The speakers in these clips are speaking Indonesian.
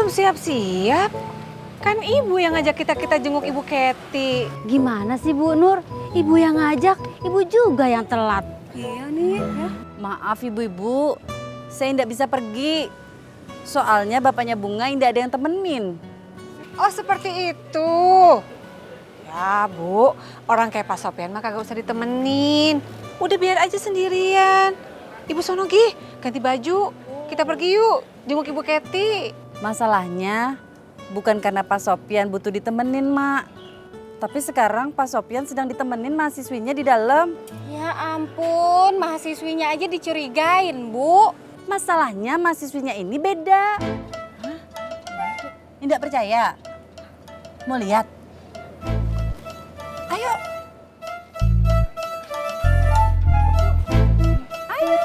belum siap-siap? Kan ibu yang ngajak kita jenguk Ibu Kety. Gimana sih Bu Nur? Ibu yang ngajak, ibu juga yang telat. Iya nih ya. Maaf ibu-ibu, saya tidak bisa pergi. Soalnya bapaknya Bunga tidak ada yang temenin. Oh seperti itu. Ya Bu, orang kayak Pak Sopyan mah kagak usah ditemenin. Udah biar aja sendirian. Ibu sono gih, ganti baju. Kita pergi yuk, jenguk Ibu Kety. Masalahnya bukan karena Pak Sopyan butuh ditemenin, Mak. Tapi sekarang Pak Sopyan sedang ditemenin mahasiswinya di dalam. Ya ampun, mahasiswinya aja dicurigain, Bu. Masalahnya mahasiswinya ini beda. Hah? Tidak percaya? Mau lihat? Ayo. Ayo.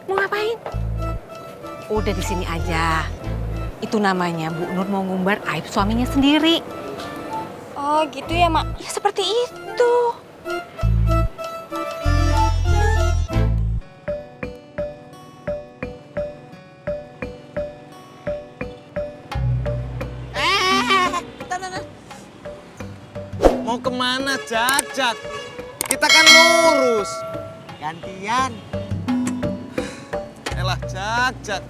Mau ngapain? Udah di sini aja. Itu namanya Bu Nur mau ngumbar aib suaminya sendiri. Oh gitu ya, Mak. Ya seperti itu. Mau kemana, Jak? Kita kan lurus. Gantian. Elah, Jak.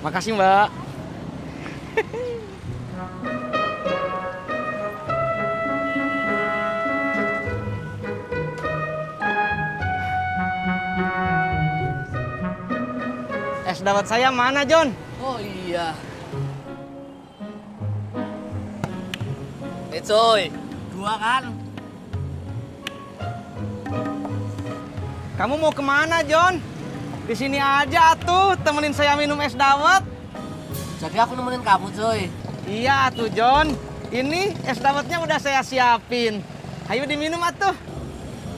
Makasih, Mbak. Es dawet saya mana, John? Oh iya. Coy, 2 kan? Kamu mau kemana, John? Di sini aja atuh, temenin saya minum es dawet. Jadi aku nemenin kamu, coy. Iya atuh, John. Ini es dawetnya udah saya siapin. Ayo diminum atuh.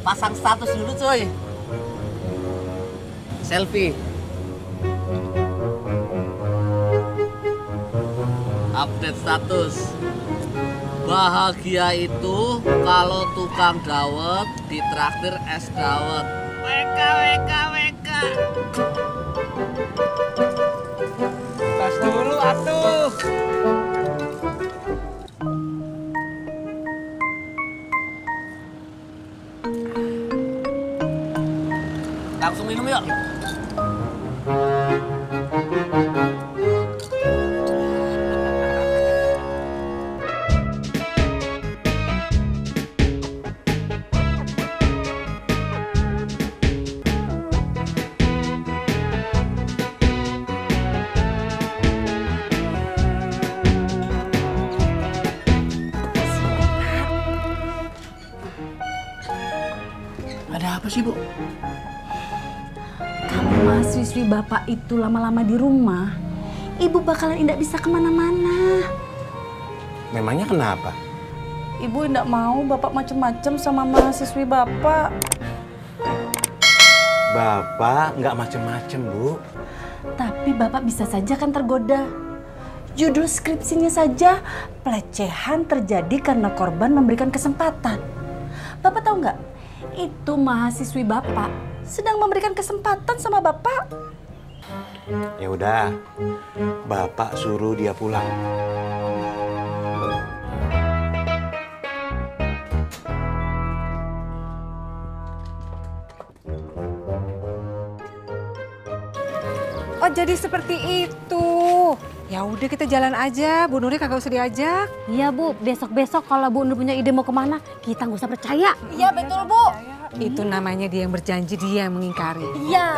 Pasang status dulu, coy. Selfie. Update status. Bahagia itu kalau tukang dawet ditraktir es dawet. WK. Tas dulu atuh. Langsung minum yuk. Ada apa sih, Bu? Kalau mahasiswi bapak itu lama-lama di rumah, ibu bakalan tidak bisa kemana-mana. Memangnya kenapa? Ibu tidak mau bapak macem-macem sama mahasiswi bapak. Bapak nggak macem-macem, Bu. Tapi bapak bisa saja kan tergoda. Judul skripsinya saja pelecehan terjadi karena korban memberikan kesempatan. Bapak tahu nggak? Itu mahasiswi bapak sedang memberikan kesempatan sama bapak. Ya udah, Bapak suruh dia pulang. Oh jadi seperti itu. Ya udah kita jalan aja, Bu Nurnya kagak usah diajak. Iya Bu, besok-besok kalau Bu Nur punya ide mau kemana, kita nggak usah percaya. Iya betul Bu. Itu namanya dia yang berjanji, dia yang mengingkari. Iya.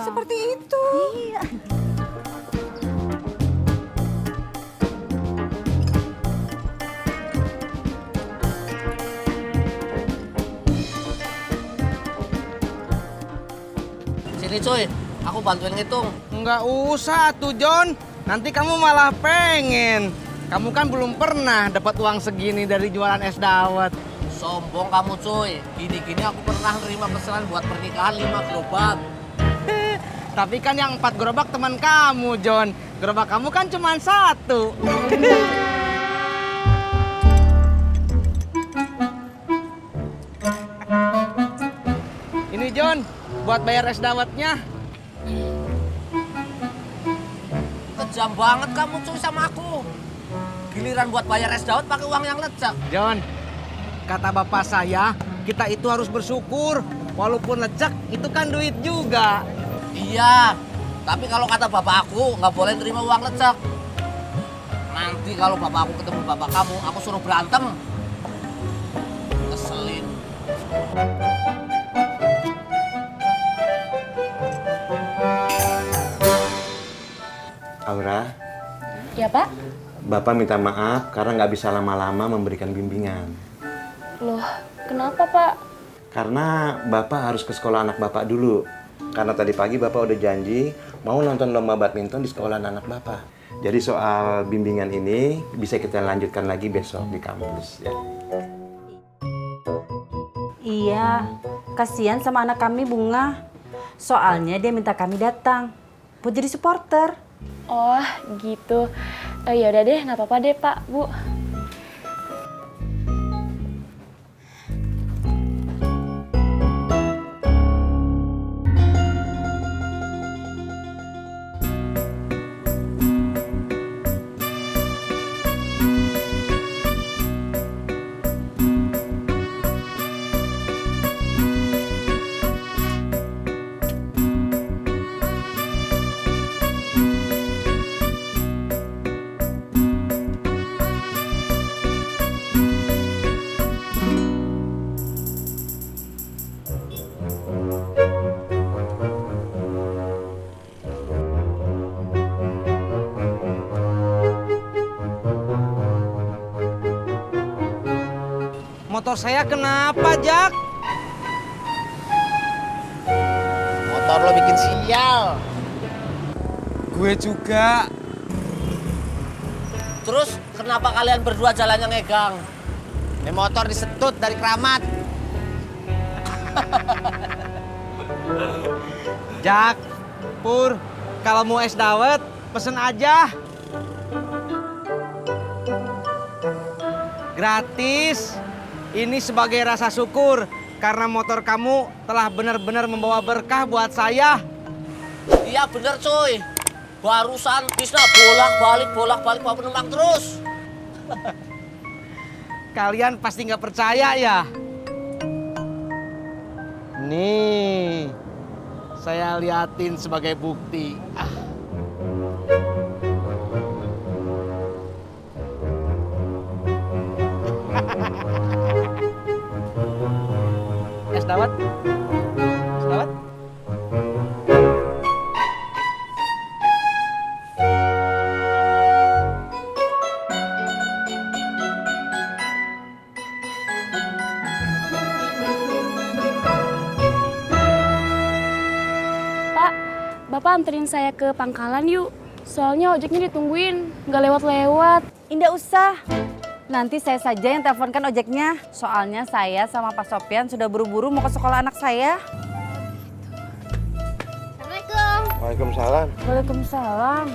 Seperti itu. Iya. Sini cuy, aku bantuin ngitung. Nggak usah tuh John, nanti kamu malah pengen. Kamu kan belum pernah dapat uang segini dari jualan es dawet. Sombong kamu cuy. Gini-gini aku pernah nerima pesanan buat pernikahan 5 gerobak. Tapi kan yang 4 gerobak teman kamu John. Gerobak kamu kan cuma 1. Ini John, buat bayar es dawetnya. Kejam banget kamu cuy sama aku. Giliran buat bayar es dawet pakai uang yang lecek. John, kata bapak saya, kita itu harus bersyukur. Walaupun lecek, itu kan duit juga. Iya, tapi kalau kata bapak aku nggak boleh terima uang lecek. Nanti kalau bapak aku ketemu bapak kamu, aku suruh berantem. Ngeselin. Aura, Ya Pak? Bapak minta maaf karena nggak bisa lama-lama memberikan bimbingan. Loh, kenapa Pak? Karena Bapak harus ke sekolah anak Bapak dulu. Karena tadi pagi Bapak udah janji mau nonton lomba badminton di sekolah anak Bapak. Jadi soal bimbingan ini bisa kita lanjutkan lagi besok di kampus ya. Iya, kasihan sama anak kami Bunga. Soalnya dia minta kami datang buat jadi supporter. Oh gitu. Ya udah deh, nggak apa-apa deh Pak, Bu. Motor saya kenapa, Jak? Motor lo bikin sial. Gue juga. Terus kenapa kalian berdua jalannya ngegang? Ini motor disetut dari Keramat. Jak, Pur, kalau mau es dawet, pesen aja. Gratis. Ini sebagai rasa syukur karena motor kamu telah benar-benar membawa berkah buat saya. Iya bener cuy. Barusan Tisna bolak-balik bawa penumpang terus. Kalian pasti nggak percaya ya? Nih, saya liatin sebagai bukti. Es dawet? Es dawet? Pak, Bapak anterin saya ke pangkalan yuk. Soalnya ojeknya ditungguin, nggak lewat-lewat. Indah usah. Nanti saya saja yang teleponkan ojeknya. Soalnya saya sama Pak Sopyan sudah buru-buru mau ke sekolah anak saya. Assalamualaikum. Waalaikumsalam. Waalaikumsalam.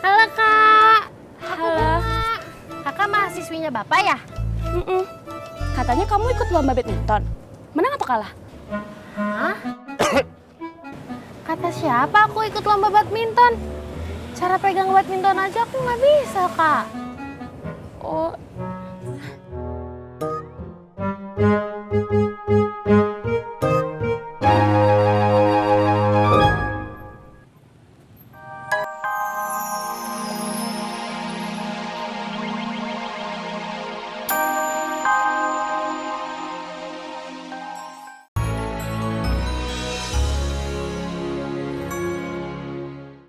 Halo Kak. Halo. Kakak mahasiswinya Bapak ya? Mm-mm. Katanya kamu ikut lomba badminton. Menang atau kalah? Hah? Kata siapa aku ikut lomba badminton? Cara pegang badminton aja aku nggak bisa, Kak. Oh,